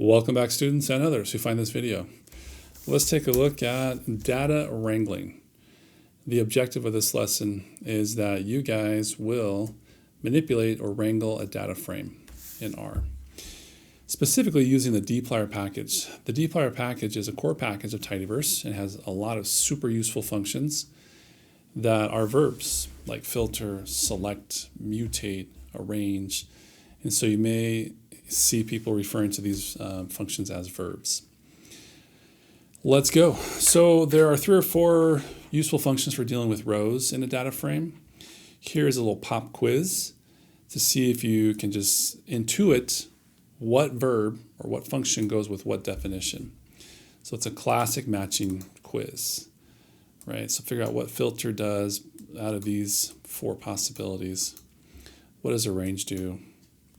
Welcome back, students and others who find this video. Let's take a look at data wrangling. The objective of this lesson is that you guys will manipulate or wrangle a data frame in R, specifically using the dplyr package. The dplyr package is a core package of tidyverse and has a lot of super useful functions that are verbs like filter, select, mutate, arrange, and so you may see people referring to these functions as verbs. Let's go. So there are 3 or 4 useful functions for dealing with rows in a data frame. Here's a little pop quiz to see if you can just intuit what verb or what function goes with what definition. So it's a classic matching quiz, right? So figure out what filter does out of these 4 possibilities. What does arrange do?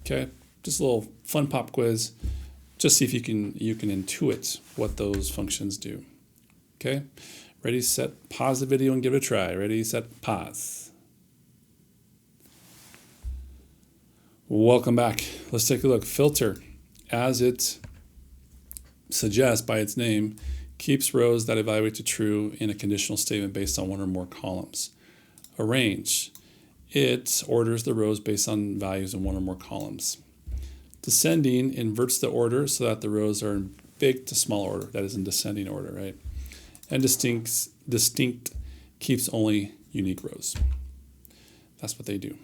Okay. Just a little fun pop quiz. Just see if you can intuit what those functions do. Okay, ready, set, pause the video and give it a try. Ready, set, pause. Welcome back. Let's take a look. Filter, as it suggests by its name, keeps rows that evaluate to true in a conditional statement based on 1 or more columns. Arrange, it orders the rows based on values in 1 or more columns. Descending inverts the order so that the rows are in big to small order, that is in descending order, right? And distinct keeps only unique rows. That's what they do.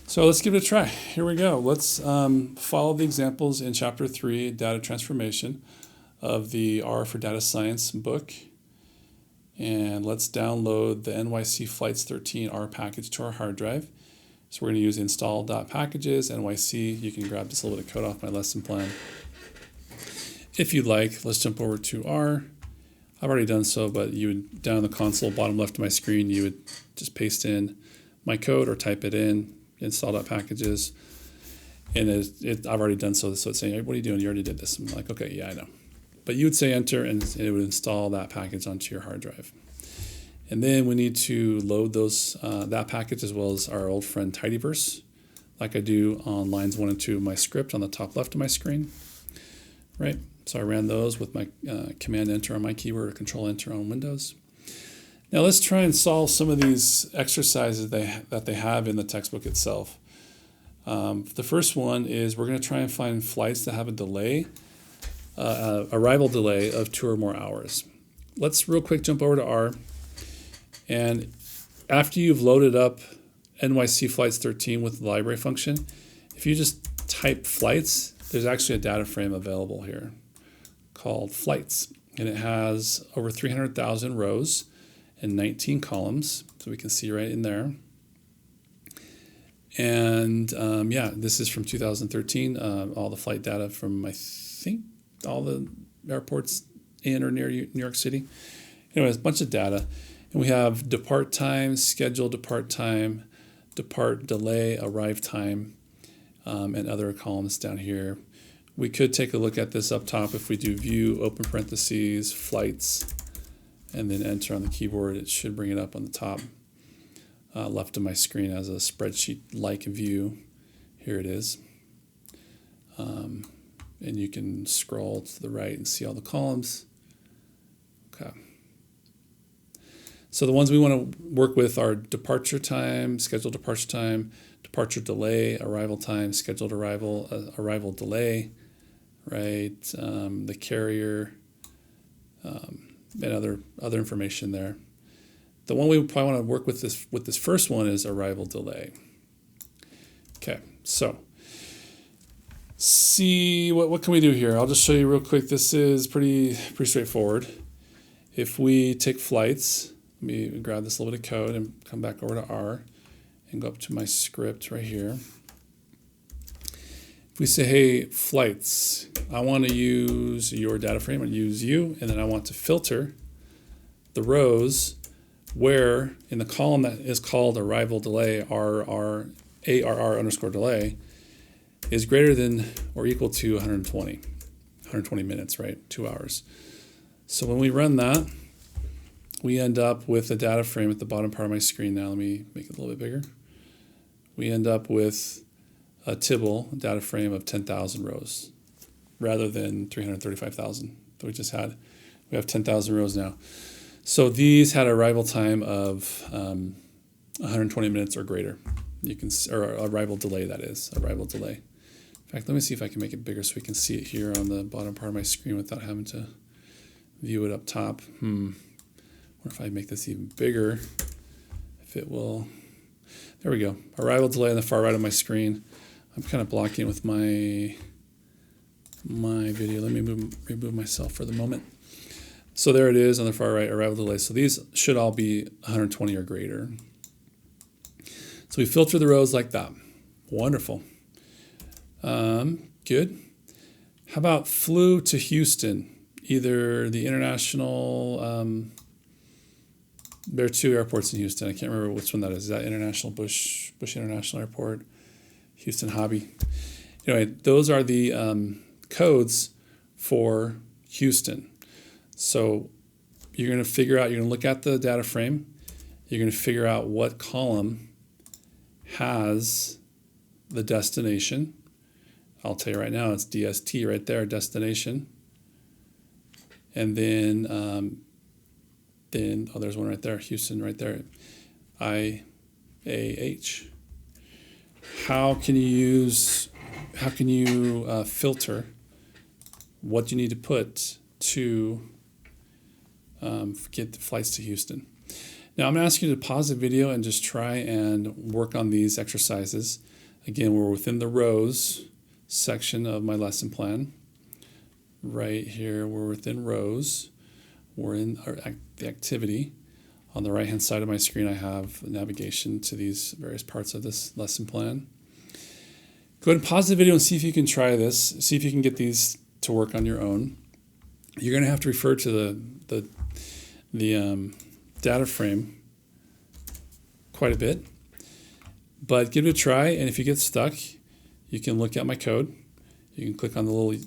So let's give it a try. Here we go. Let's follow the examples in Chapter 3, Data Transformation of the R for Data Science book. And let's download the NYC Flights 13 R package to our hard drive. So we're going to use install.packages, NYC. You can grab just a little bit of code off my lesson plan. If you'd like, let's jump over to R. I've already done so, but you would, down in the console, bottom left of my screen, you would just paste in my code or type it in, install.packages. And I've already done so, so it's saying, hey, what are you doing? You already did this. I'm like, okay, yeah, I know. But you would say enter, and it would install that package onto your hard drive. And then we need to load those that package as well as our old friend tidyverse, like I do on lines 1 and 2 of my script on the top left of my screen. Right. So I ran those with my Command Enter on my keyboard or Control Enter on Windows. Now let's try and solve some of these exercises that they have in the textbook itself. The first one is we're going to try and find flights that have a delay, arrival delay of 2 or more hours. Let's real quick jump over to R. And after you've loaded up NYC Flights 13 with the library function, if you just type flights, there's actually a data frame available here called flights. And it has over 300,000 rows and 19 columns. So we can see right in there. And yeah, this is from 2013. All the flight data from, I think, all the airports in or near New York City. Anyways, a bunch of data. And we have depart time, schedule depart time, depart delay, arrive time, and other columns down here. We could take a look at this up top if we do view, open parentheses, flights, and then enter on the keyboard. It should bring it up on the top left of my screen as a spreadsheet-like view. Here it is. And you can scroll to the right and see all the columns. Okay. So the ones we want to work with are departure time, scheduled departure time, departure delay, arrival time, scheduled arrival, arrival delay, right? The carrier, and other information there. The one we probably want to work with this first one is arrival delay. Okay, so see what can we do here? I'll just show you real quick. This is pretty straightforward. If we take flights. Let me grab this little bit of code and come back over to R and go up to my script right here. If we say, hey, flights, I want to use your data frame, I use you, and then I want to filter the rows where in the column that is called arrival delay, ARR underscore delay, is greater than or equal to 120 minutes, right? 2 hours. So when we run that, we end up with a data frame at the bottom part of my screen now. Let me make it a little bit bigger. We end up with a Tibble data frame of 10,000 rows. rather than 335,000 that we just had. We have 10,000 rows now. So these had arrival time of 120 minutes or greater. You can, or arrival delay, that is, arrival delay. In fact, let me see if I can make it bigger so we can see it here on the bottom part of my screen without having to view it up top. Or if I make this even bigger, if it will. There we go. Arrival delay on the far right of my screen. I'm kind of blocking with my video. Let me remove myself for the moment. So there it is on the far right, arrival delay. So these should all be 120 or greater. So we filter the rows like that. Wonderful. Good. How about flew to Houston? Either the international, there are two airports in Houston. I can't remember which one that is. Is that International Bush International Airport? Houston Hobby. Anyway, those are the codes for Houston. So you're going to figure out, you're going to look at the data frame. You're going to figure out what column has the destination. I'll tell you right now, it's DST right there, destination. And then, oh, there's one right there, Houston right there, IAH. How can you filter what you need to put to get the flights to Houston? Now I'm going to ask you to pause the video and just try and work on these exercises. Again, we're within the rows section of my lesson plan. Right here, we're within rows. We're in the activity. On the right-hand side of my screen, I have navigation to these various parts of this lesson plan. Go ahead and pause the video and see if you can try this. See if you can get these to work on your own. You're going to have to refer to the data frame quite a bit, but give it a try. And if you get stuck, you can look at my code. You can click on the little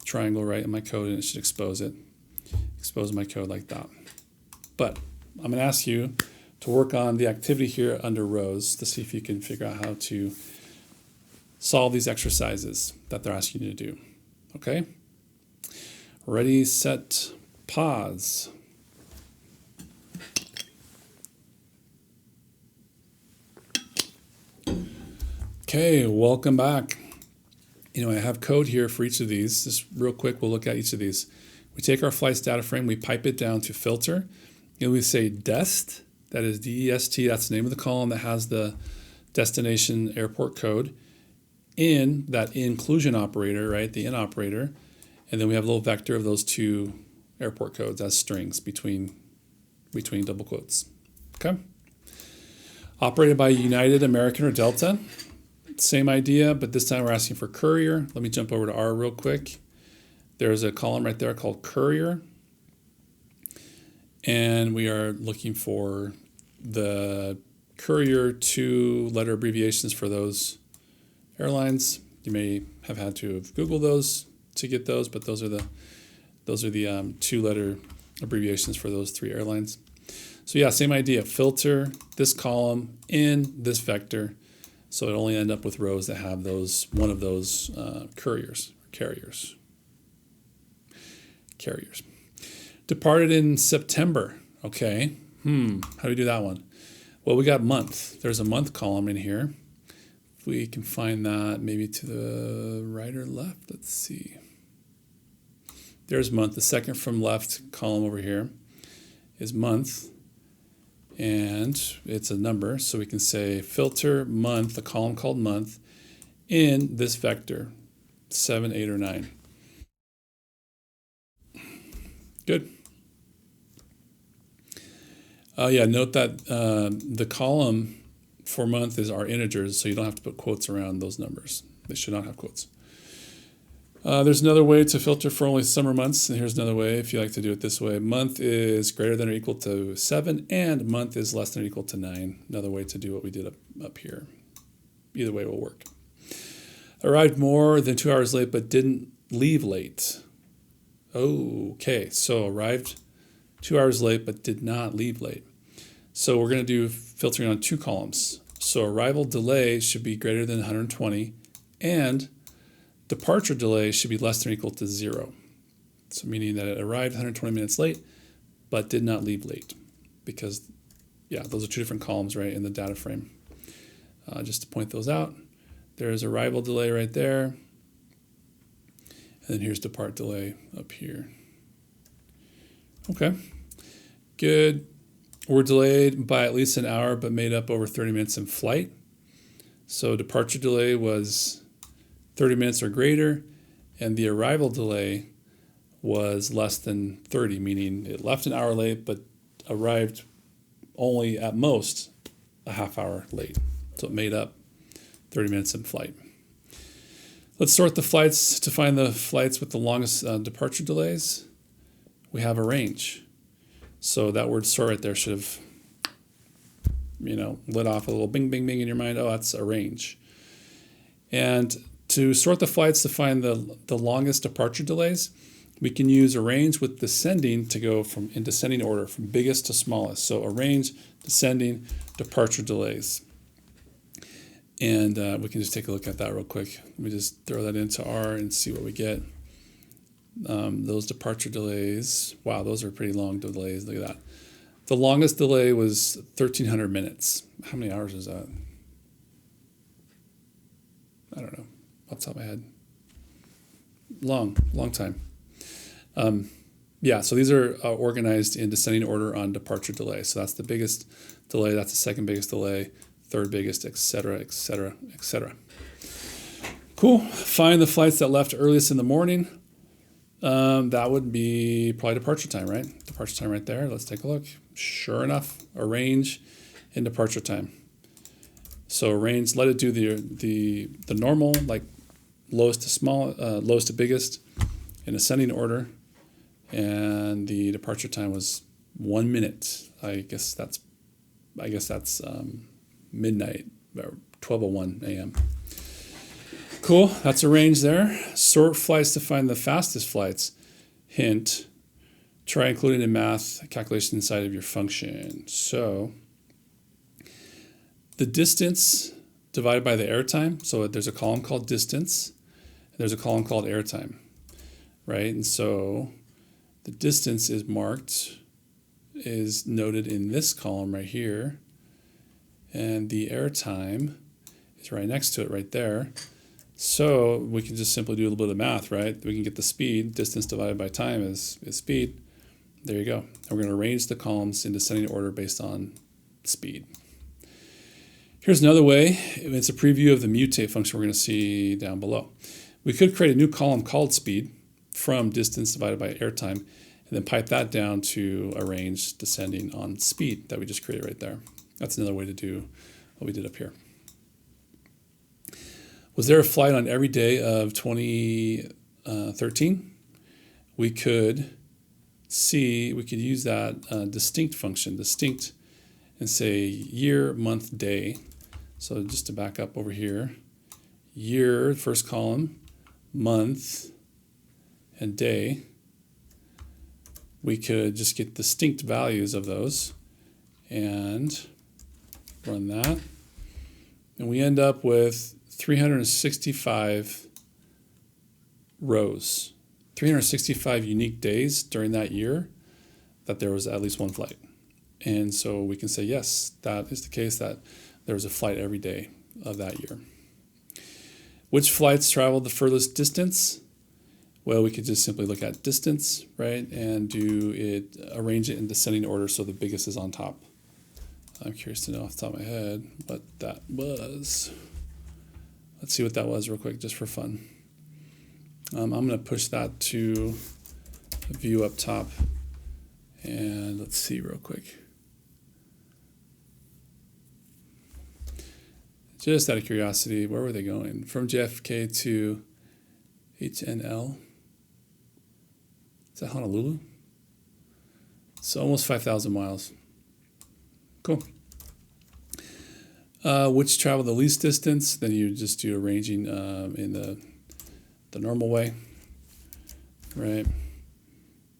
triangle right in my code and it should expose it. Expose my code like that. But I'm going to ask you to work on the activity here under rows to see if you can figure out how to solve these exercises that they're asking you to do. Okay? Ready, set, pause. Okay, welcome back. I have code here for each of these. Just real quick, we'll look at each of these. We take our flights data frame, we pipe it down to filter, and we say dest, that is D-E-S-T, that's the name of the column that has the destination airport code, in that inclusion operator, right, the in operator, and then we have a little vector of those two airport codes as strings between double quotes. Okay? Operated by United, American, or Delta. Same idea, but this time we're asking for courier. Let me jump over to R real quick. There's a column right there called courier. And we are looking for the courier two-letter abbreviations for those airlines. You may have had to have Googled those to get those, but those are the two-letter abbreviations for those three airlines. So yeah, same idea. Filter this column in this vector, so it only end up with rows that have one of those carriers. Departed in September. Okay. How do we do that one? Well, we got month. There's a month column in here. If we can find that maybe to the right or left, let's see. There's month. The second from left column over here is month. And it's a number, so we can say filter month, a column called month, in this vector, 7, 8, or 9. Good. Yeah, note that the column for month is our integers, so you don't have to put quotes around those numbers. They should not have quotes. There's another way to filter for only summer months, and here's another way if you like to do it this way. Month is greater than or equal to 7, and month is less than or equal to 9. Another way to do what we did up here. Either way will work. Arrived more than 2 hours late, but didn't leave late. Okay, so arrived 2 hours late, but did not leave late. So we're going to do filtering on two columns. So arrival delay should be greater than 120, and departure delay should be less than or equal to 0. So meaning that it arrived 120 minutes late, but did not leave late. Because, yeah, those are two different columns, right, in the data frame. Just to point those out. There's arrival delay right there. And then here's depart delay up here. Okay, good. We're delayed by at least an hour, but made up over 30 minutes in flight. So departure delay was 30 minutes or greater, and the arrival delay was less than 30, meaning it left an hour late, but arrived only at most a half hour late. So it made up 30 minutes in flight. Let's sort the flights to find the flights with the longest departure delays. We have a range. So that word sort right there should have, lit off a little bing, bing, bing in your mind. Oh, that's a range. And to sort the flights to find the longest departure delays, we can use a range with descending to go in descending order from biggest to smallest. So a range, descending, departure delays. And we can just take a look at that real quick. Let me just throw that into R and see what we get. Those departure delays, wow, those are pretty long delays. Look at that. The longest delay was 1,300 minutes. How many hours is that? I don't know, off the top of my head. Long time. Yeah, so these are organized in descending order on departure delay. So that's the biggest delay, that's the second biggest delay, third biggest, et cetera, et cetera, et cetera. Cool. Find the flights that left earliest in the morning. That would be probably departure time, right? Departure time right there. Let's take a look. Sure enough, a range in departure time. So range, let it do the normal, like lowest to small, lowest to biggest in ascending order. And the departure time was 1 minute. I guess that's midnight, or 12:01 a.m. Cool, that's a range there. Sort flights to find the fastest flights. Hint, try including in math calculation inside of your function. So the distance divided by the airtime. So there's a column called distance, and there's a column called airtime, right? And so the distance is noted in this column right here, and the airtime is right next to it right there. So we can just simply do a little bit of math, right? We can get the speed, distance divided by time is speed. There you go. And we're going to arrange the columns in descending order based on speed. Here's another way. It's a preview of the mutate function we're going to see down below. We could create a new column called speed from distance divided by airtime, and then pipe that down to a range descending on speed that we just created right there. That's another way to do what we did up here. Was there a flight on every day of 2013? We could use that distinct function, distinct, and say year, month, day. So just to back up over here, year, first column, month, and day. We could just get distinct values of those and run that. And we end up with 365 rows, 365 unique days during that year that there was at least one flight. And so we can say, yes, that is the case, that there was a flight every day of that year. Which flights traveled the furthest distance? Well, we could just simply look at distance, right, and arrange it in descending order so the biggest is on top. I'm curious to know off the top of my head what that was. Let's see what that was real quick, just for fun. I'm going to push that to view up top, and let's see real quick. Just out of curiosity, where were they going? From JFK to HNL? Is that Honolulu? So almost 5,000 miles. Cool. Which travel the least distance? Then you just do arranging in the normal way, right?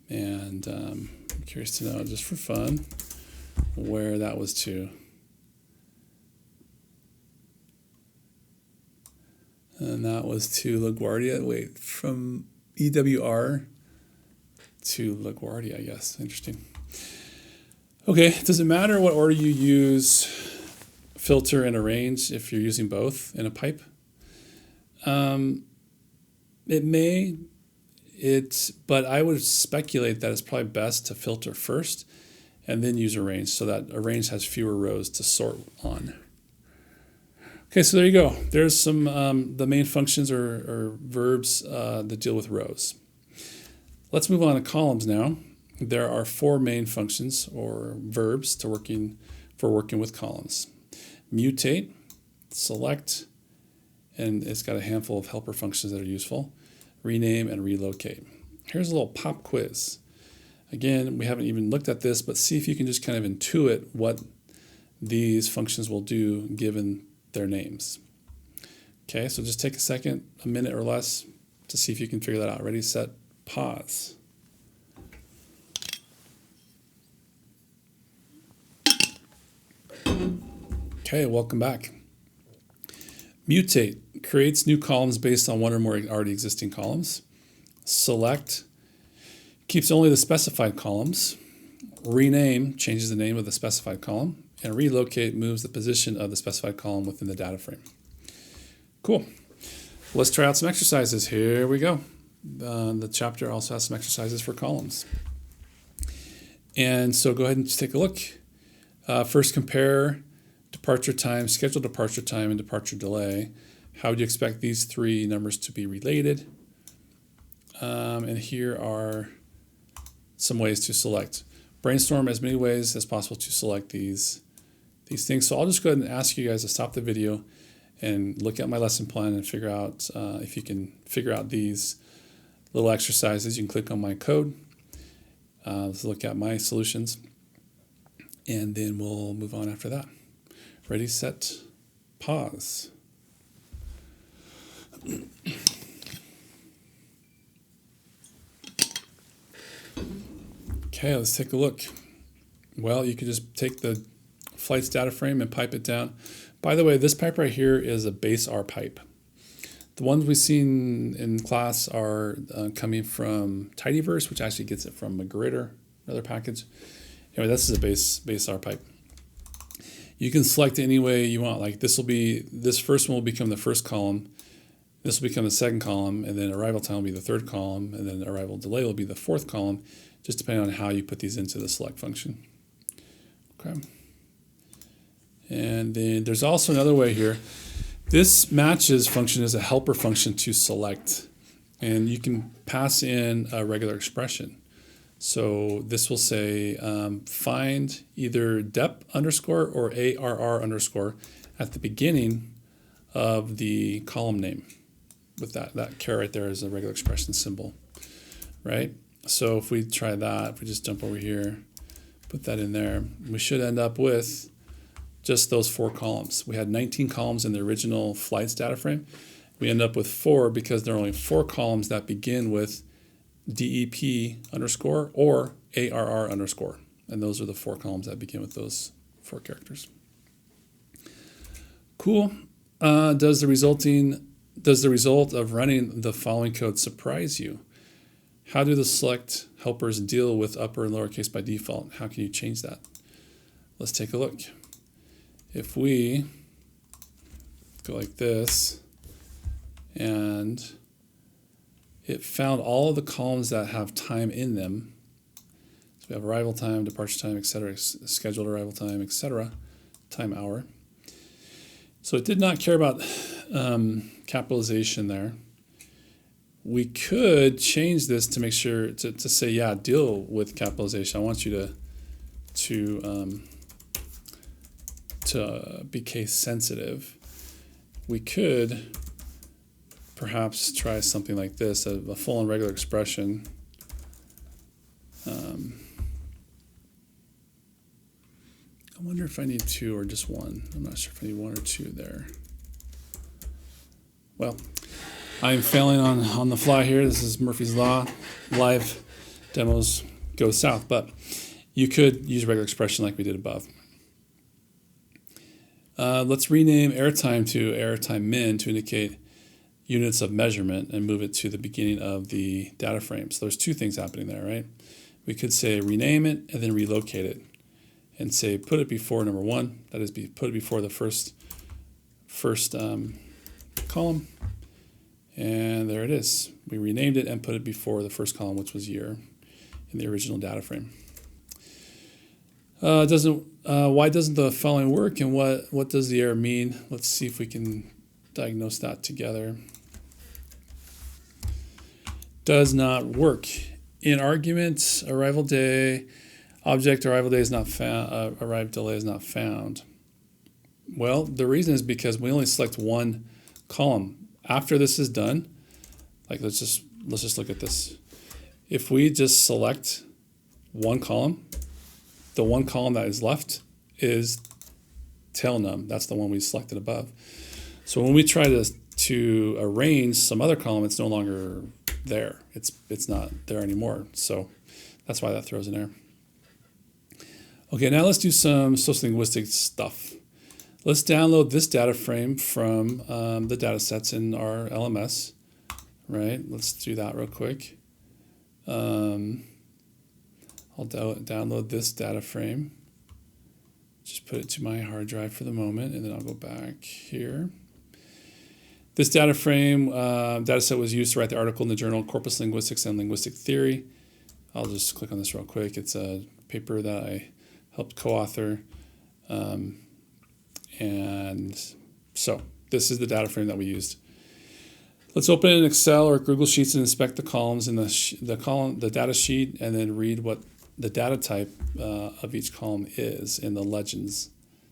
And I'm curious to know, just for fun, where that was to. And And that was to LaGuardia. Wait, from EWR to LaGuardia, I guess. Interesting. Okay, does it matter what order you use filter and arrange if you're using both in a pipe? It may, but I would speculate that it's probably best to filter first and then use arrange, so that arrange has fewer rows to sort on. Okay, so there you go. There's some the main functions or verbs that deal with rows. Let's move on to columns now. There are 4 main functions or verbs for working with columns. Mutate, select, and it's got a handful of helper functions that are useful. Rename and relocate. Here's a little pop quiz. Again, we haven't even looked at this, but see if you can just kind of intuit what these functions will do given their names. Okay, so just take a second, a minute or less, to see if you can figure that out. Ready, set, pause. Okay, welcome back. Mutate creates new columns based on one or more already existing columns. Select keeps only the specified columns. Rename changes the name of the specified column. And relocate moves the position of the specified column within the data frame. Cool. Let's try out some exercises. Here we go. The chapter also has some exercises for columns. And so go ahead and just take a look. First, compare departure time, scheduled departure time, and departure delay. How would you expect these 3 numbers to be related? And here are some ways to select. Brainstorm as many ways as possible to select these things. So I'll just go ahead and ask you guys to stop the video and look at my lesson plan and figure out if you can figure out these little exercises. You can click on my code to look at my solutions, and then we'll move on after that. Ready, set, pause. Okay, let's take a look. Well, you could just take the flights data frame and pipe it down. By the way, this pipe right here is a base R pipe. The ones we've seen in class are coming from tidyverse, which actually gets it from a gritter, another package. Anyway, this is a base R pipe. You can select any way you want. Like this first one will become the first column. This will become the second column, and then arrival time will be the third column, and then arrival delay will be the fourth column, just depending on how you put these into the select function. Okay. And then there's also another way here. This matches function is a helper function to select, and you can pass in a regular expression. So this will say find either dep underscore or arr underscore at the beginning of the column name. With that char right there is a regular expression symbol, right? So if we try that, if we just jump over here, put that in there, we should end up with just those 4 columns. We had 19 columns in the original flights data frame. We end up with 4 because there are only 4 columns that begin with dep underscore or arr underscore. And those are the 4 columns that begin with those 4 characters. Cool. Does the result of running the following code surprise you? How do the select helpers deal with upper and lowercase by default? How can you change that? Let's take a look. If we go like this, and it found all of the columns that have time in them. So we have arrival time, departure time, etc., scheduled arrival time, etc., time hour. So it did not care about capitalization there. We could change this to make sure to say, yeah, deal with capitalization. I want you to be case sensitive. We could perhaps try something like this, a full and regular expression. I wonder if I need 2 or just 1. I'm not sure if I need 1 or 2 there. Well, I'm failing on the fly here. This is Murphy's Law. Live demos go south, but you could use a regular expression like we did above. Let's rename airtime to airtime min to indicate units of measurement and move it to the beginning of the data frame. So there's two things happening there, right? We could say rename it and then relocate it and say put it before number 1, that is put it before the first column, and there it is. We renamed it and put it before the first column, which was year in the original data frame. Why doesn't the following work, and what does the error mean? Let's see if we can diagnose that together. Does not work. In argument, arrival day, object arrival day is not found, arrival delay is not found. Well, the reason is because we only select one column. After this is done, like let's just look at this. If we just select one column, the one column that is left is tail num. That's the one we selected above. So when we try to arrange some other column, it's no longer there. It's not there anymore. So that's why that throws an error. Okay, now let's do some sociolinguistic stuff. Let's download this data frame from the data sets in our LMS, right? Let's do that real quick. I'll download this data frame. Just put it to my hard drive for the moment, and then I'll go back here. This data frame data set was used to write the article in the journal Corpus Linguistics and Linguistic Theory. I'll just click on this real quick. It's a paper that I helped co-author. And so this is the data frame that we used. Let's open it in Excel or Google Sheets and inspect the columns in the data sheet, and then read what the data type of each column is in the legends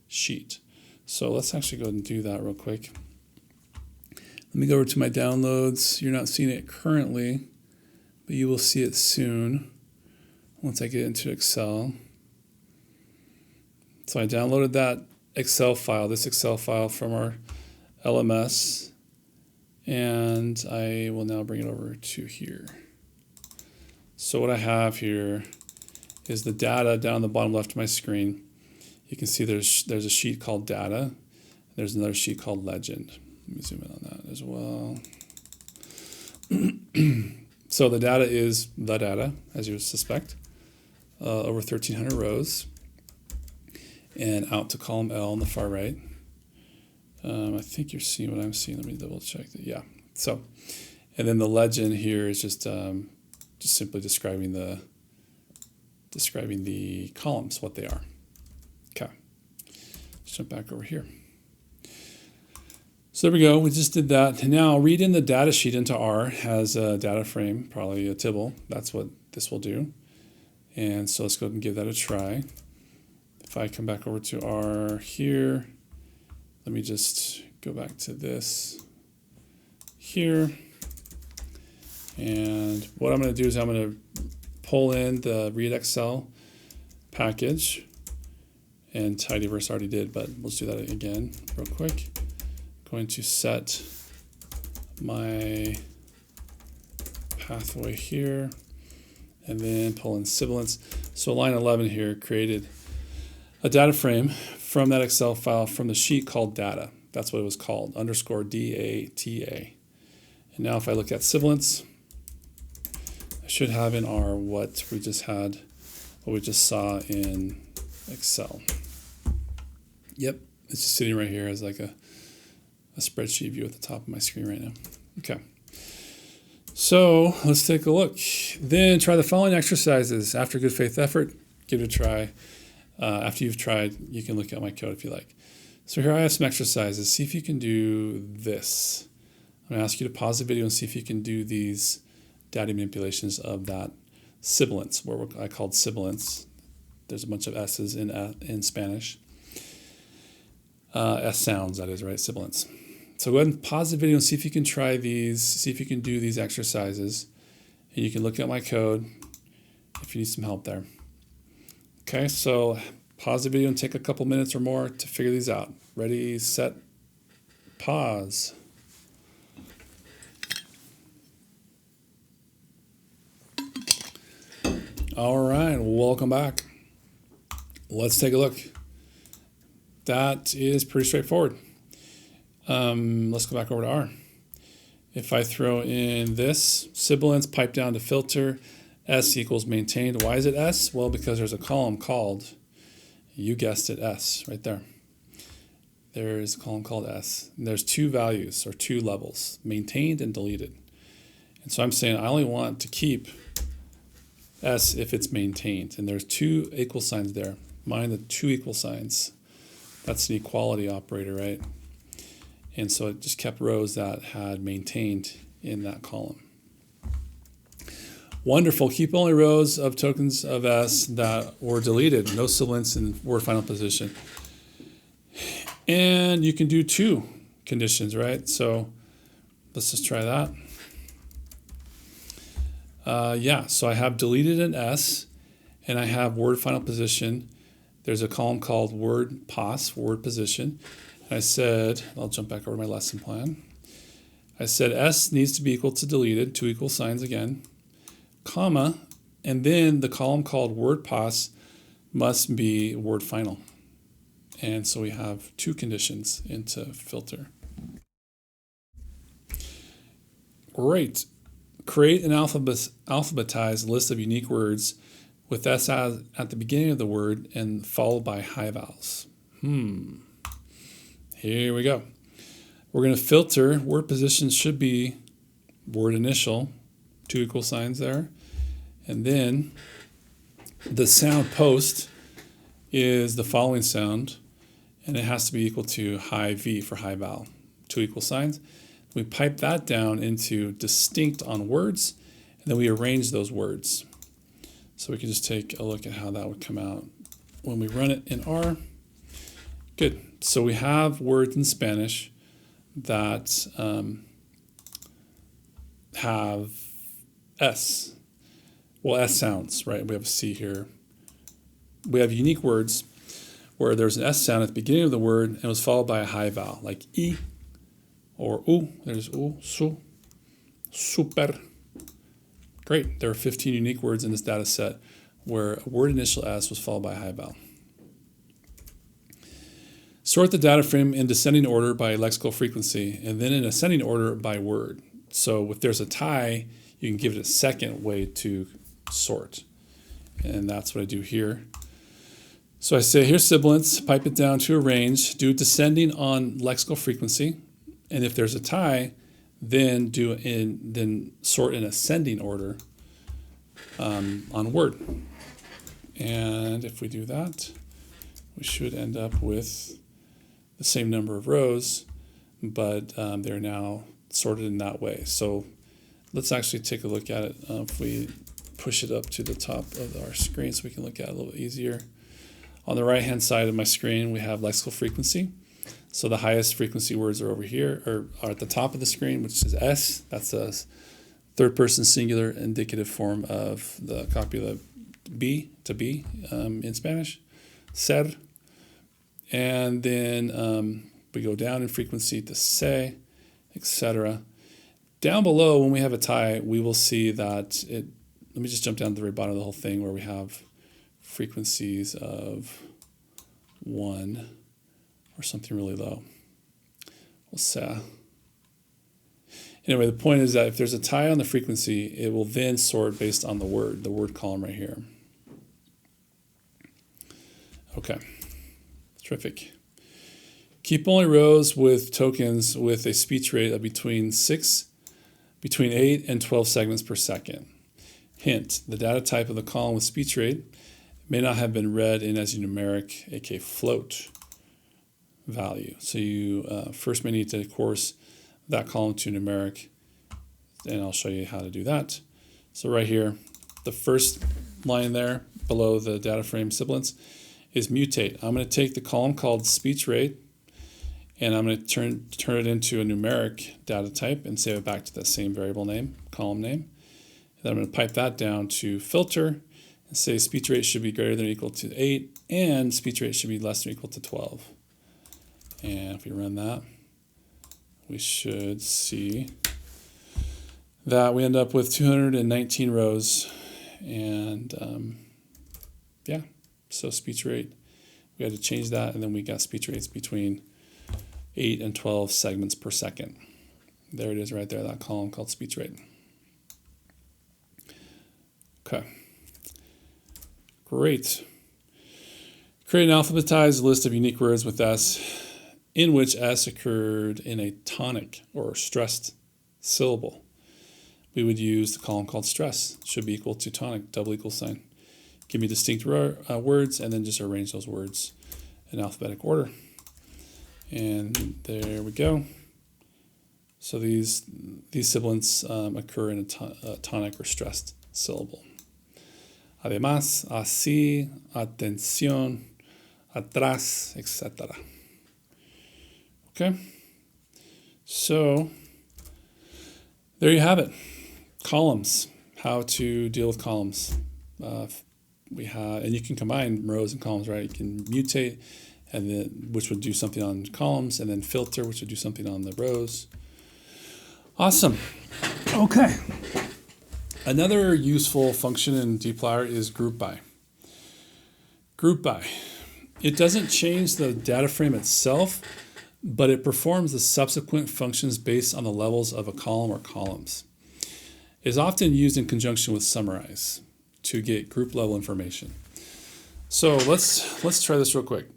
sheet. So let's actually go ahead and do that real quick. Let me go over to my downloads. You're not seeing it currently, but you will see it soon once I get into Excel. So I downloaded that Excel file, this Excel file from our LMS, and I will now bring it over to here. So what I have here is the data down the bottom left of my screen. You can see there's a sheet called data. There's another sheet called legend. Let me zoom in on that as well. So the data is the data, as you would suspect, over 1,300 rows. And out to column L on the far right. I think you're seeing what I'm seeing. Let me double check that. Yeah. So, and then the legend here is just simply describing the columns, what they are. Okay. Let's jump back over here. So there we go. We just did that. Now read in the data sheet into R as a data frame, probably a tibble. That's what this will do. And so let's go ahead and give that a try. If I come back over to R here, let me just go back to this here. And what I'm going to do is I'm going to pull in the read Excel package, and tidyverse already did, but let's do that again real quick. Going to set my pathway here, and then pull in sibilance. So line 11 here created a data frame from that Excel file from the sheet called data. That's what it was called, _DATA. And now if I look at sibilance, I should have in R what we just saw in Excel. Yep, it's just sitting right here as like a spreadsheet view at the top of my screen right now. Okay. So let's take a look. Then try the following exercises. After good faith effort, give it a try. After you've tried, you can look at my code if you like. So here I have some exercises. See if you can do this. I'm going to ask you to pause the video and see if you can do these data manipulations of that sibilance, what I called sibilance. There's a bunch of S's in Spanish. S sounds, that is, right? Sibilance. So go ahead and pause the video and see if you can try these, see if you can do these exercises. And you can look at my code if you need some help there. Okay, so pause the video and take a couple minutes or more to figure these out. Ready, set, pause. All right, welcome back. Let's take a look. That is pretty straightforward. Let's go back over to R. If I throw in this, sibilance, pipe down to filter, S equals maintained. Why is it S? Well, because there's a column called, you guessed it, S, right there. There's a column called S. And there's two values, or two levels, maintained and deleted. And so I'm saying I only want to keep S if it's maintained. And there's two equal signs there. Mind the two equal signs. That's an equality operator, right? And so it just kept rows that had maintained in that column. Wonderful. Keep only rows of tokens of S that were deleted. No sibilance in word final position. And you can do two conditions, right? So let's just try that. Yeah, so I have deleted an S, and I have word final position. There's a column called word pos, word position. I said, I'll jump back over to my lesson plan. I said S needs to be equal to deleted, two equal signs again, comma, and then the column called word pos must be word final. And so we have two conditions into filter. Great. Create an alphabetized list of unique words with S at the beginning of the word and followed by high vowels. Here we go. We're going to filter. Word position should be word initial, two equal signs there. And then the sound post is the following sound, and it has to be equal to high V for high vowel, two equal signs. We pipe that down into distinct on words, and then we arrange those words. So we can just take a look at how that would come out when we run it in R. Good. So we have words in Spanish that have S. Well, S sounds, right? We have a C here. We have unique words where there's an S sound at the beginning of the word and it was followed by a high vowel, like I or U. There's U, su, super. Great. There are 15 unique words in this data set where a word initial S was followed by a high vowel. Sort the data frame in descending order by lexical frequency and then in ascending order by word. So if there's a tie, you can give it a second way to sort. And that's what I do here. So I say here's sibilance, pipe it down to arrange, do descending on lexical frequency. And if there's a tie, then then sort in ascending order on word. And if we do that, we should end up with the same number of rows, but they're now sorted in that way. So let's actually take a look at it. If we push it up to the top of our screen so we can look at it a little bit easier. On the right-hand side of my screen, we have lexical frequency. So the highest frequency words are over here, or are at the top of the screen, which is S. That's a third-person singular indicative form of the copula be, to be in Spanish, ser. And then we go down in frequency to se, etc. Down below, when we have a tie, we will see that it, let me just jump down to the very bottom of the whole thing where we have frequencies of 1 or something really low. We'll say. Anyway, the point is that if there's a tie on the frequency, it will then sort based on the word column right here. Okay. Terrific. Keep only rows with tokens with a speech rate of between 8 and 12 segments per second. Hint, the data type of the column with speech rate may not have been read in as a numeric, aka float value. So you first may need to course that column to numeric, and I'll show you how to do that. So right here, the first line there below the data frame sibilance is mutate. I'm going to take the column called speech rate and I'm going to turn it into a numeric data type and save it back to that same variable name, column name. And then I'm going to pipe that down to filter and say speech rate should be greater than or equal to 8 and speech rate should be less than or equal to 12. And if we run that, we should see that we end up with 219 rows. And yeah, so speech rate, we had to change that, and then we got speech rates between 8 and 12 segments per second. There it is right there, that column called speech rate. Okay. Great. Create an alphabetized list of unique words with S in which S occurred in a tonic or stressed syllable. We would use the column called stress. It should be equal to tonic, double equal sign. Give me distinct words and then just arrange those words in alphabetic order. And there we go. So these sibilants occur in a tonic or stressed syllable. Además, así, atención, atrás, etc. Okay, so there you have it. Columns, how to deal with columns. We have, and you can combine rows and columns, right? You can mutate, and then which would do something on columns, and then filter, which would do something on the rows. Awesome. Okay. Another useful function in dplyr is group by. Group by. It doesn't change the data frame itself, but it performs the subsequent functions based on the levels of a column or columns. It is often used in conjunction with summarize to get group level information. So let's try this real quick.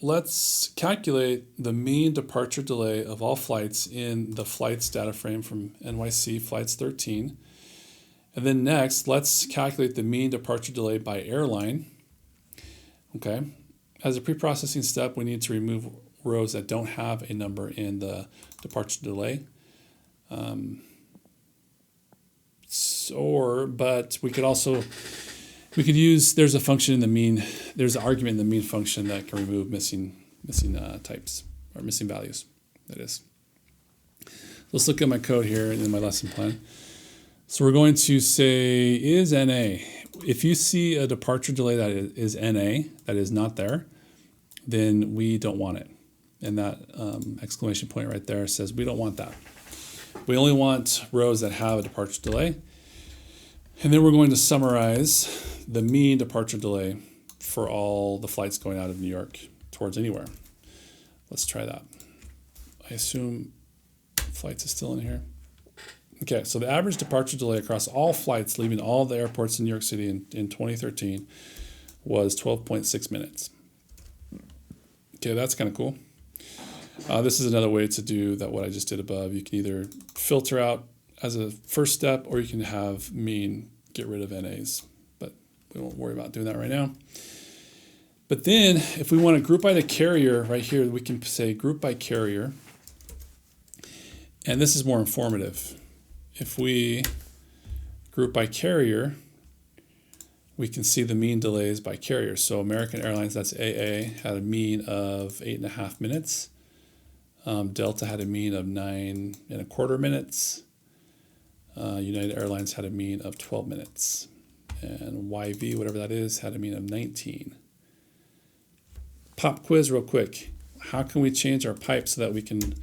Let's calculate the mean departure delay of all flights in the flights data frame from NYC flights 13. And then next, let's calculate the mean departure delay by airline. Okay. As a pre-processing step, we need to remove rows that don't have a number in the departure delay. But we could use, there's a function in the mean, there's an argument in the mean function that can remove missing types, or missing values, that is. Let's look at my code here in my lesson plan. So we're going to say is NA. If you see a departure delay that is NA, that is not there, then we don't want it. And that exclamation point right there says we don't want that. We only want rows that have a departure delay. And then we're going to summarize the mean departure delay for all the flights going out of New York towards anywhere. Let's try that. I assume flights is still in here. Okay, so the average departure delay across all flights leaving all the airports in New York City in 2013 was 12.6 minutes. Okay, that's kind of cool. This is another way to do that what I just did above. You can either filter out as a first step, or you can have mean get rid of NAs. But we won't worry about doing that right now. But then if we want to group by the carrier right here, we can say group by carrier. And this is more informative. If we group by carrier, we can see the mean delays by carrier. So American Airlines, that's AA, had a mean of 8.5 minutes. Delta had a mean of 9.25 minutes. United Airlines had a mean of 12 minutes. And YV, whatever that is, had a mean of 19. Pop quiz real quick. How can we change our pipe so that we can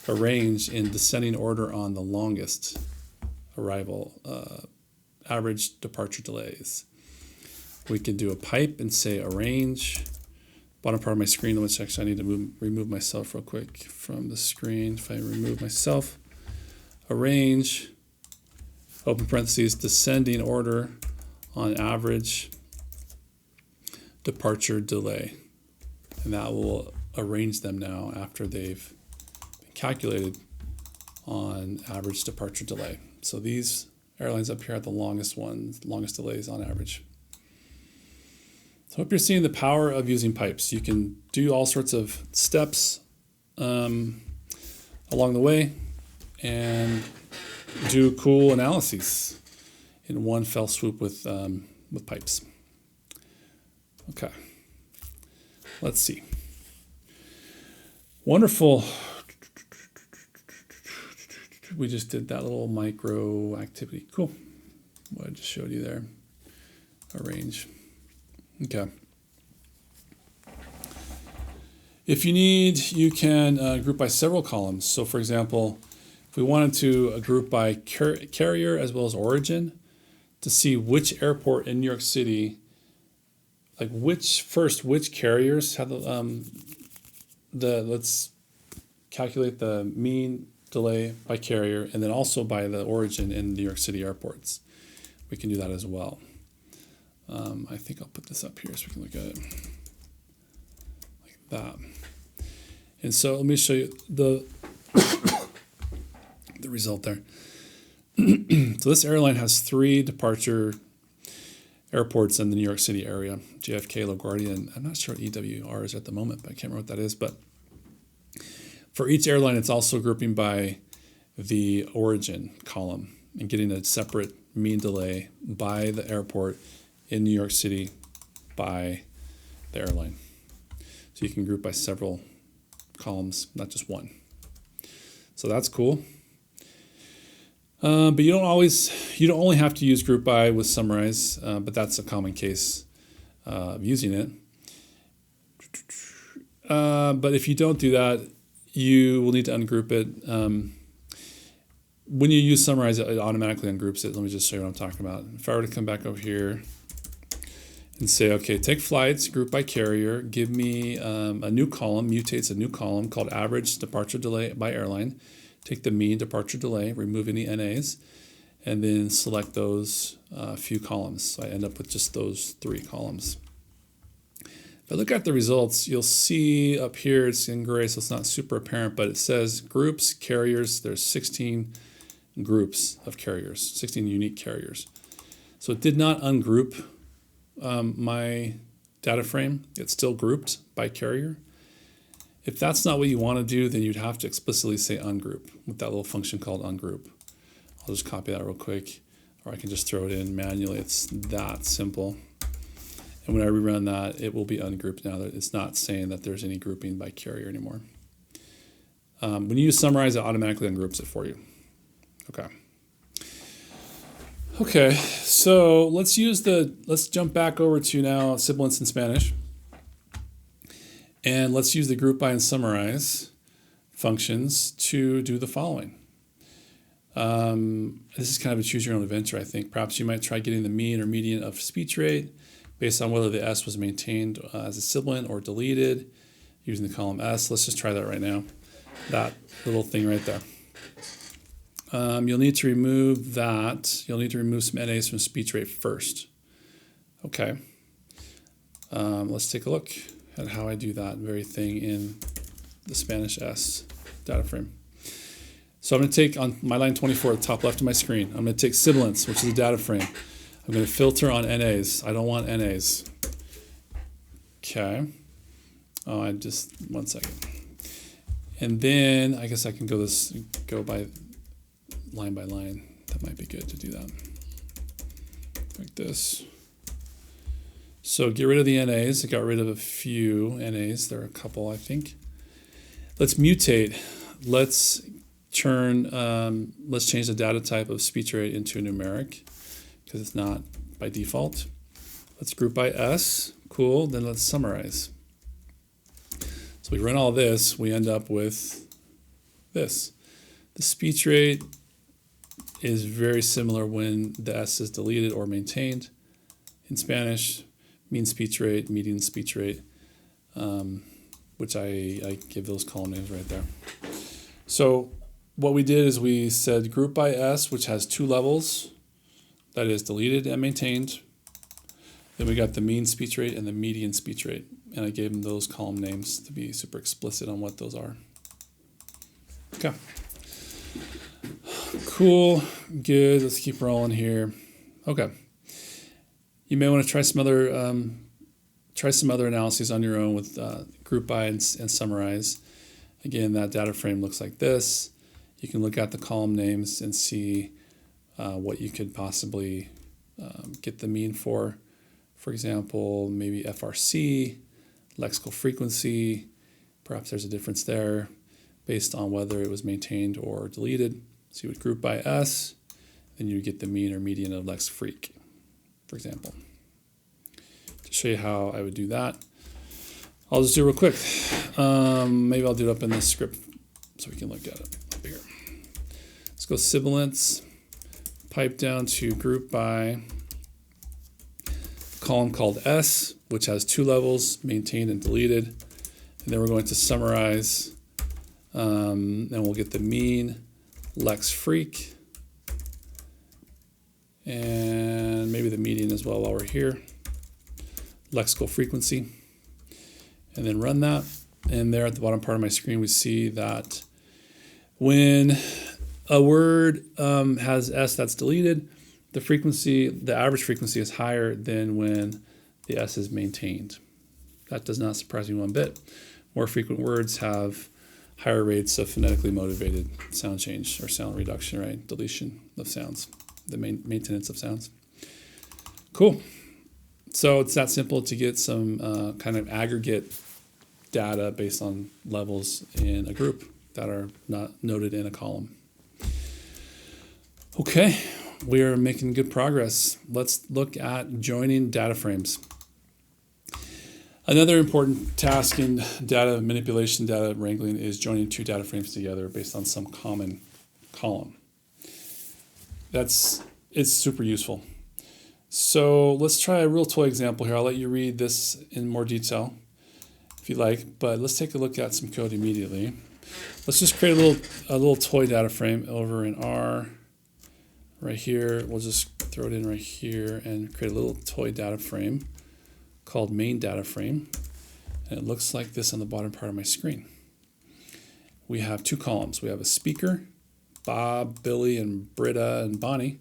arrange in descending order on the longest arrival, average departure delays? We can do a pipe and say arrange. Bottom part of my screen, which actually I need to remove myself real quick from the screen. If I remove myself, arrange, open parentheses, descending order on average departure delay. And that will arrange them now after they've been calculated on average departure delay. So these airlines up here are the longest ones, longest delays on average. So I hope you're seeing the power of using pipes. You can do all sorts of steps along the way and do cool analyses in one fell swoop with pipes. Okay, let's see. Wonderful. We just did that little micro activity. Cool. What I just showed you there. Arrange. Okay. If you need, you can group by several columns. So for example, if we wanted to group by carrier as well as origin to see which airport in New York City, like which carriers have let's calculate the mean delay by carrier, and then also by the origin in New York City airports. We can do that as well. I think I'll put this up here so we can look at it like that. And so let me show you the the result there. So this airline has 3 departure airports in the New York City area: JFK, LaGuardia, and I'm not sure what EWR is at the moment, but I can't remember what that is. But for each airline, it's also grouping by the origin column and getting a separate mean delay by the airport in New York City by the airline. So you can group by several columns, not just one. So that's cool. But you don't only have to use group by with summarize, but that's a common case of using it. But if you don't do that, you will need to ungroup it. When you use summarize, it automatically ungroups it. Let me just show you what I'm talking about. If I were to come back over here and say, okay, take flights, group by carrier, give me a new column, mutates a new column called average departure delay by airline. Take the mean departure delay, remove any NAs, and then select those few columns. So I end up with just those 3 columns. If I look at the results, you'll see up here, it's in gray, so it's not super apparent, but it says groups, carriers. There's 16 groups of carriers, 16 unique carriers. So it did not ungroup my data frame. It's still grouped by carrier. If that's not what you want to do, then you'd have to explicitly say ungroup with that little function called ungroup. I'll just copy that real quick, or I can just throw it in manually. It's that simple. And when I rerun that, it will be ungrouped now. That it's not saying that there's any grouping by carrier anymore. When you use summarize, it automatically ungroups it for you. Okay, so let's jump back over to now sibilants in Spanish. And let's use the group by and summarize functions to do the following. This is kind of a choose your own adventure, I think. Perhaps you might try getting the mean or median of speech rate based on whether the S was maintained as a sibilant or deleted using the column S. Let's just try that right now. That little thing right there. You'll need to remove that. You'll need to remove some NAs from speech rate first. Okay. Let's take a look at how I do that very thing in the Spanish S data frame. So I'm going to take on my line 24 at the top left of my screen. I'm going to take sibilants, which is a data frame. I'm going to filter on NAs. I don't want NAs. Okay. Oh, one second. And then I guess I can go by line. That might be good to do that. Like this. So get rid of the NAs. I got rid of a few NAs. There are a couple, I think. Let's mutate. Let's change the data type of speech rate into a numeric because it's not by default. Let's group by S. Cool. Then let's summarize. So we run all this. We end up with this. The speech rate is very similar when the S is deleted or maintained. In Spanish, mean speech rate, median speech rate, which I give those column names right there. So what we did is we said group by S, which has 2 levels, that is deleted and maintained. Then we got the mean speech rate and the median speech rate, and I gave them those column names to be super explicit on what those are. Okay. Cool, good, let's keep rolling here. Okay. You may want to try some other analyses on your own with group by and summarize. Again, that data frame looks like this. You can look at the column names and see what you could possibly get the mean for. For example, maybe FRC, lexical frequency. Perhaps there's a difference there based on whether it was maintained or deleted. So you would group by S, then you would get the mean or median of lex freq, for example. To show you how I would do that, I'll just do it real quick. Maybe I'll do it up in this script so we can look at it up here. Let's go sibilants, pipe down to group by column called S, which has 2 levels, maintained and deleted. And then we're going to summarize And we'll get the mean lex freq, and maybe the median as well while we're here, lexical frequency, and then run that. And there at the bottom part of my screen, we see that when a word has S that's deleted, the frequency, the average frequency is higher than when the S is maintained. That does not surprise me one bit. More frequent words have higher rates of phonetically motivated sound change or sound reduction, right? Deletion of sounds, the maintenance of sounds. Cool. So it's that simple to get some kind of aggregate data based on levels in a group that are not noted in a column. Okay, we are making good progress. Let's look at joining data frames. Another important task in data manipulation, data wrangling, is joining two data frames together based on some common column. It's super useful. So let's try a real toy example here. I'll let you read this in more detail if you like, but let's take a look at some code immediately. Let's just create a little toy data frame over in R. Right here, we'll just throw it in right here and create a little toy data frame called main data frame. And it looks like this on the bottom part of my screen. We have two columns. We have a speaker, Bob, Billy, and Britta, and Bonnie,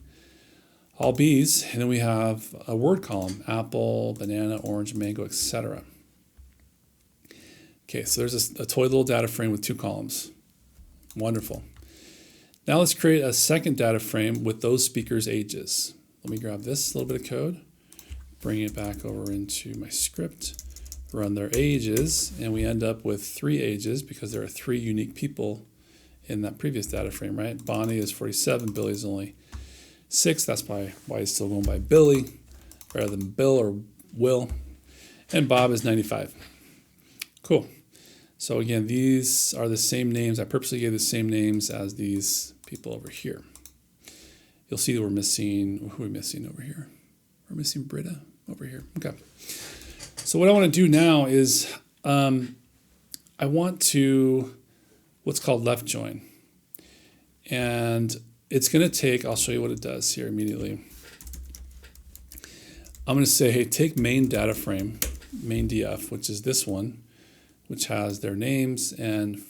all B's. And then we have a word column, apple, banana, orange, mango, etc. Okay, so there's a toy little data frame with two columns. Wonderful. Now let's create a second data frame with those speakers' ages. Let me grab this little bit of code, bring it back over into my script, run their ages, and we end up with 3 ages because there are 3 unique people in that previous data frame, right? Bonnie is 47, Billy is only 6. That's why he's still going by Billy rather than Bill or Will. And Bob is 95. Cool. So again, these are the same names. I purposely gave the same names as these people over here. You'll see that we're missing, who are we missing over here? We're missing Britta over here. Okay. So what I want to do now is I want to what's called left join. And it's going to take, I'll show you what it does here immediately. I'm going to say, hey, take main data frame, main DF, which is this one, which has their names and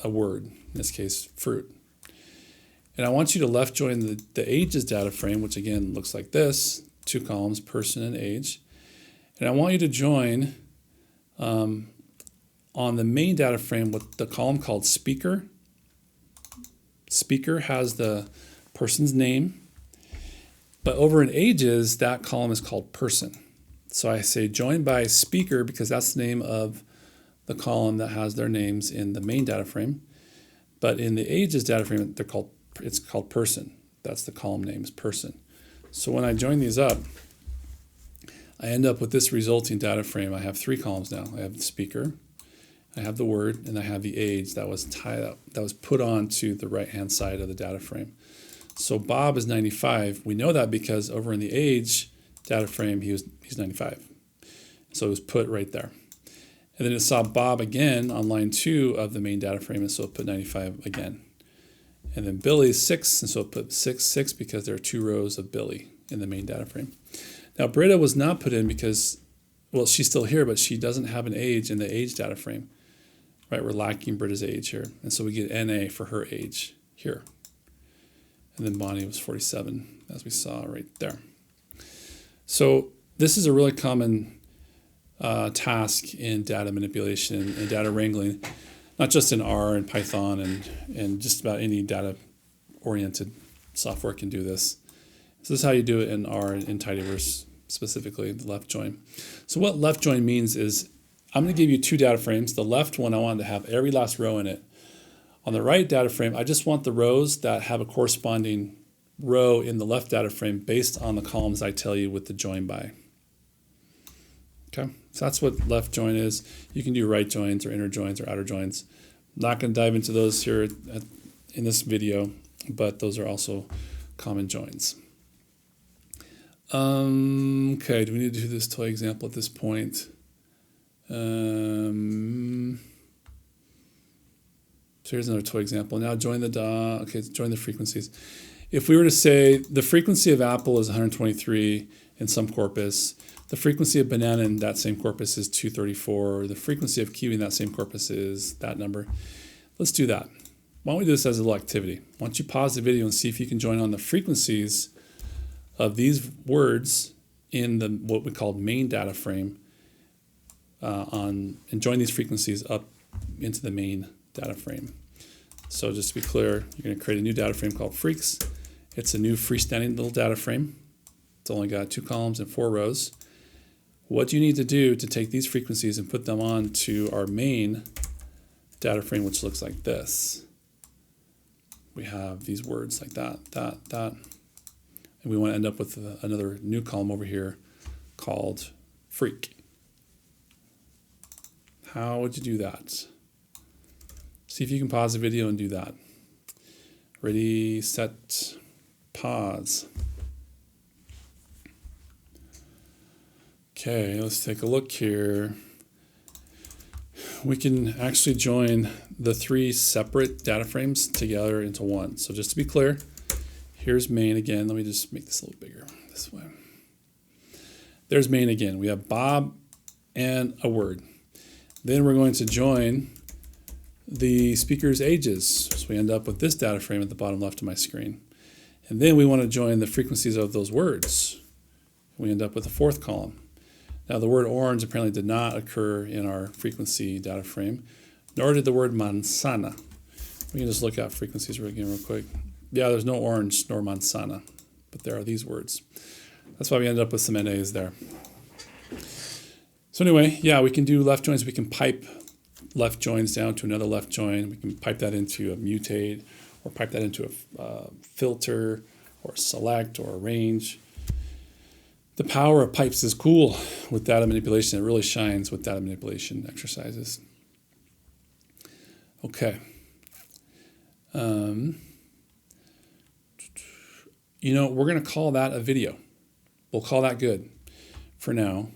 a word, in this case, fruit. And I want you to left join the ages data frame, which again looks like this, 2 columns, person and age. And I want you to join on the main data frame with the column called speaker. Speaker has the person's name, but over in ages, that column is called person. So I say join by speaker because that's the name of the column that has their names in the main data frame. But in the ages data frame, it's called person. That's the column name is person. So when I join these up, I end up with this resulting data frame. I have 3 columns now. I have the speaker, I have the word, and I have the age that was tied up, that was put onto the right-hand side of the data frame. So Bob is 95. We know that because over in the age data frame, he's 95. So it was put right there. And then it saw Bob again on line 2 of the main data frame, and so it put 95 again. And then Billy is 6, and so it put 6 because there are 2 rows of Billy in the main data frame. Now Britta was not put in because, well, she's still here, but she doesn't have an age in the age data frame. Right, we're lacking Britta's age here. And so we get NA for her age here. And then Bonnie was 47, as we saw right there. So this is a really common task in data manipulation and data wrangling, not just in R and Python and just about any data-oriented software can do this. So this is how you do it in R and in tidyverse, specifically the left join. So what left join means is I'm going to give you 2 data frames. The left one, I want to have every last row in it. On the right data frame, I just want the rows that have a corresponding row in the left data frame based on the columns I tell you with the join by. Okay, so that's what left join is. You can do right joins or inner joins or outer joins. I'm not going to dive into those here in this video, but those are also common joins. Okay, do we need to do this toy example at this point? So here's another toy example. Now join the join the frequencies. If we were to say the frequency of apple is 123 in some corpus, the frequency of banana in that same corpus is 234, or the frequency of kiwi in that same corpus is that number. Let's do that. Why don't we do this as a little activity? Why don't you pause the video and see if you can join on the frequencies of these words in the what we call main data frame and join these frequencies up into the main data frame. So just to be clear, you're going to create a new data frame called freaks. It's a new freestanding little data frame. It's only got 2 columns and 4 rows. What do you need to do to take these frequencies and put them onto our main data frame, which looks like this? We have these words like that, that. And we want to end up with another new column over here called freak. How would you do that? See if you can pause the video and do that. Ready, set, pause. Okay, let's take a look here. We can actually join the 3 separate data frames together into one. So just to be clear, here's main again. Let me just make this a little bigger this way. There's main again. We have Bob and a word. Then we're going to join the speaker's ages. So we end up with this data frame at the bottom left of my screen. And then we want to join the frequencies of those words. We end up with a 4th column. Now the word orange apparently did not occur in our frequency data frame, nor did the word manzana. We can just look at frequencies again real quick. Yeah, there's no orange nor manzana, but there are these words. That's why we ended up with some NAs there. So anyway, yeah, we can do left joins. We can pipe left joins down to another left join. We can pipe that into a mutate, or pipe that into a filter, or a select, or a range. The power of pipes is cool with data manipulation. It really shines with data manipulation exercises. Okay. You know, we're going to call that a video. We'll call that good for now.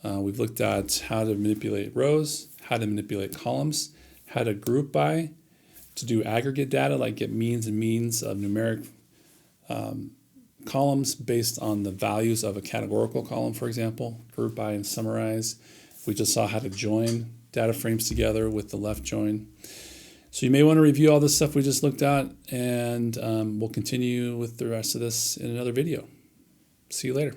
We've looked at how to manipulate rows, how to manipulate columns, how to group by, to do aggregate data, like get means and means of numeric columns based on the values of a categorical column, for example, group by and summarize. We just saw how to join data frames together with the left join. So you may want to review all this stuff we just looked at, and we'll continue with the rest of this in another video. See you later.